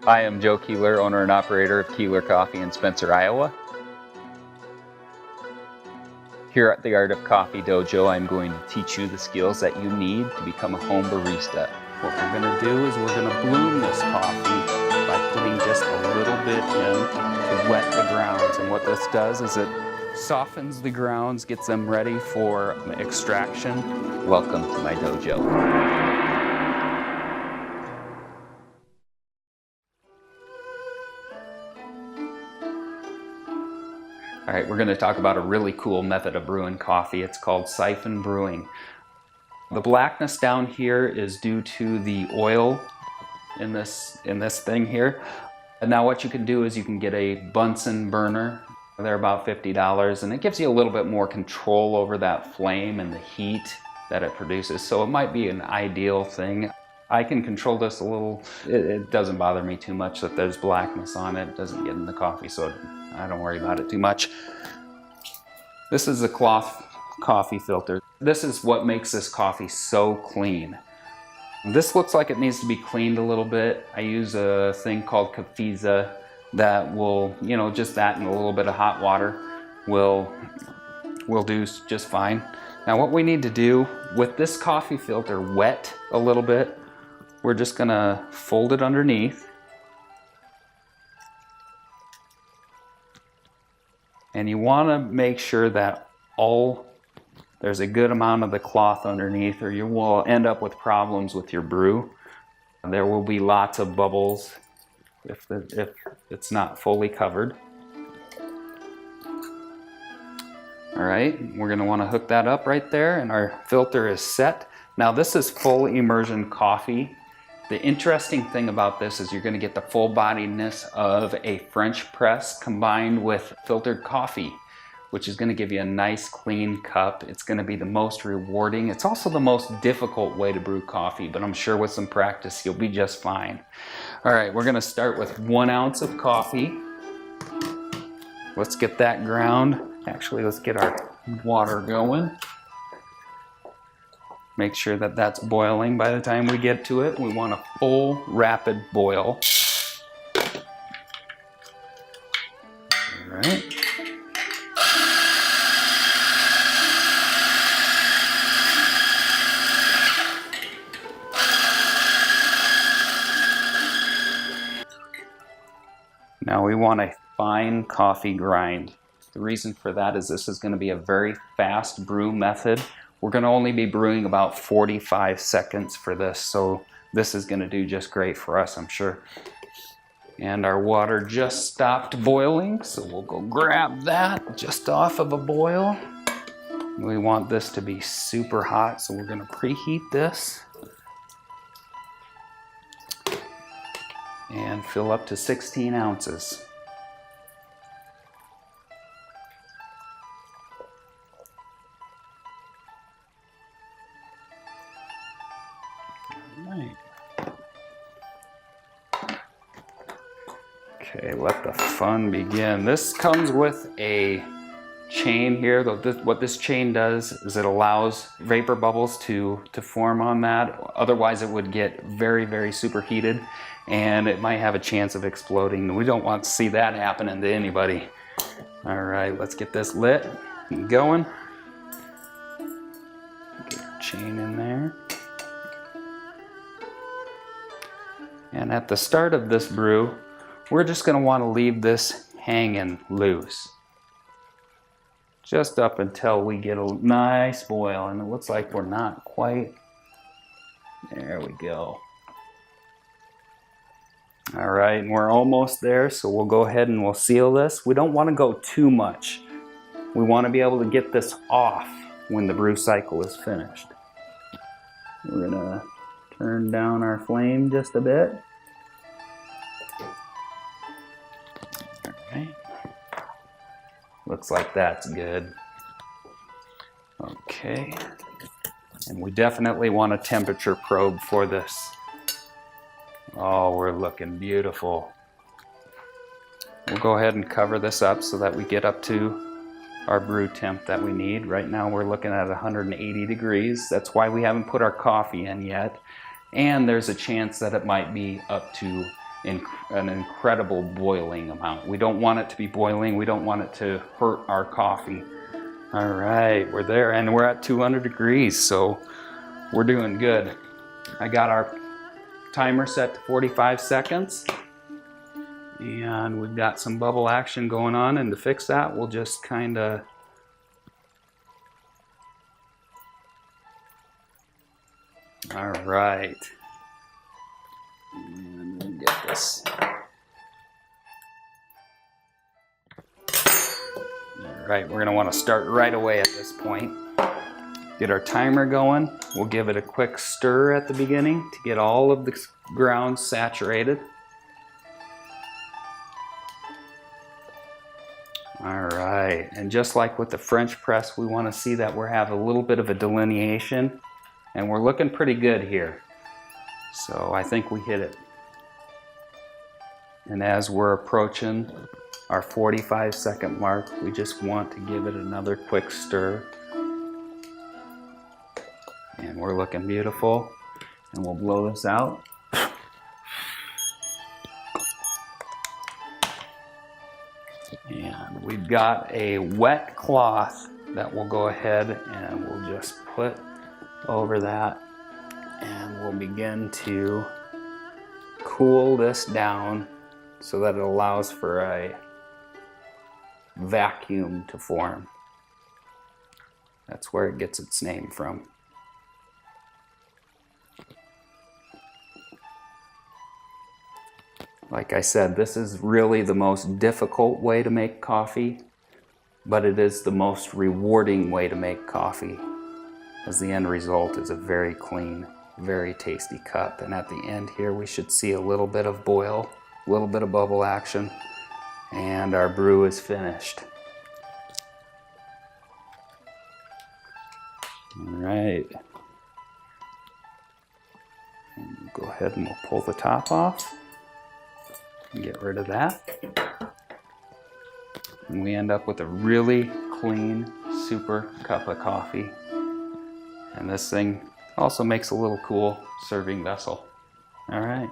Hi, I'm Joe Keeler, owner and operator of Keeler Coffee in Spencer, Iowa. Here at the Art of Coffee Dojo, I'm going to teach you the skills that you need to become a home barista. What we're going to do is we're going to bloom this coffee by putting just a little bit in to wet the grounds. And what this does is it softens the grounds, gets them ready for extraction. Welcome to my dojo. All right, we're going to talk about a really cool method of brewing coffee. It's called Syphon brewing. The blackness down here is due to the oil in this thing here. And now what you can do is you can get a Bunsen burner. They're about $50, and it gives you a little bit more control over that flame and the heat that it produces. So it might be an ideal thing. I can control this a little. It doesn't bother me too much that there's blackness on it. It doesn't get in the coffee, so I don't worry about it too much. This is a cloth coffee filter. This is what makes this coffee so clean. This looks like it needs to be cleaned a little bit. I use a thing called Cafiza that will, just that and a little bit of hot water will do just fine. Now what we need to do with this coffee filter wet a little bit, we're just gonna fold it underneath. And you want to make sure that there's a good amount of the cloth underneath, or you will end up with problems with your brew. There will be lots of bubbles if it's not fully covered. All right, we're going to want to hook that up right there, and our filter is set. Now this is full immersion coffee. The interesting thing about this is you're going to get the full-bodiedness of a French press combined with filtered coffee, which is going to give you a nice clean cup. It's going to be the most rewarding. It's also the most difficult way to brew coffee, but I'm sure with some practice you'll be just fine. All right, we're going to start with 1 ounce of coffee. Let's get that ground. Actually, let's get our water going. Make sure that that's boiling by the time we get to it. We want a full, rapid boil. All right. Now we want a fine coffee grind. The reason for that is this is going to be a very fast brew method. We're going to only be brewing about 45 seconds for this, so this is going to do just great for us, I'm sure. And our water just stopped boiling, so we'll go grab that just off of a boil. We want this to be super hot, so we're going to preheat this and fill up to 16 ounces. Okay, let the fun begin. This comes with a chain here. What this chain does is it allows vapor bubbles to form on that. Otherwise it would get very, very superheated and it might have a chance of exploding. We don't want to see that happening to anybody. All right, let's get this lit and going. Get our chain in there. And at the start of this brew, we're just going to want to leave this hanging loose. Just up until we get a nice boil, and it looks like we're not quite. There we go. All right, and we're almost there, so we'll go ahead and we'll seal this. We don't want to go too much. We want to be able to get this off when the brew cycle is finished. We're going to turn down our flame just a bit. Alright. Looks like that's good. Okay. And we definitely want a temperature probe for this. Oh, we're looking beautiful. We'll go ahead and cover this up so that we get up to our brew temp that we need. Right now we're looking at 180 degrees. That's why we haven't put our coffee in yet. And there's a chance that it might be up to an incredible boiling amount. We don't want it to be boiling. We don't want it to hurt our coffee. All right, we're there, and we're at 200 degrees, so we're doing good. I got our timer set to 45 seconds, and we've got some bubble action going on, and to fix that, we'll just kind of all right. And we'll get this. All right, we're going to want to start right away at this point. Get our timer going. We'll give it a quick stir at the beginning to get all of the ground saturated. All right, and just like with the French press, we want to see that we have a little bit of a delineation, and we're looking pretty good here. So I think we hit it. And as we're approaching our 45-second mark, we just want to give it another quick stir. And we're looking beautiful. And we'll blow this out. And we've got a wet cloth that we'll go ahead and we'll just put over that. And we'll begin to cool this down so that it allows for a vacuum to form. That's where it gets its name from. Like I said, this is really the most difficult way to make coffee, but it is the most rewarding way to make coffee, as the end result is a very clean, very tasty cup. And at the end here, we should see a little bit of boil, a little bit of bubble action, and our brew is finished. All right. And we'll go ahead and we'll pull the top off and get rid of that. And we end up with a really clean, super cup of coffee. And this thing also makes a little cool serving vessel. All right.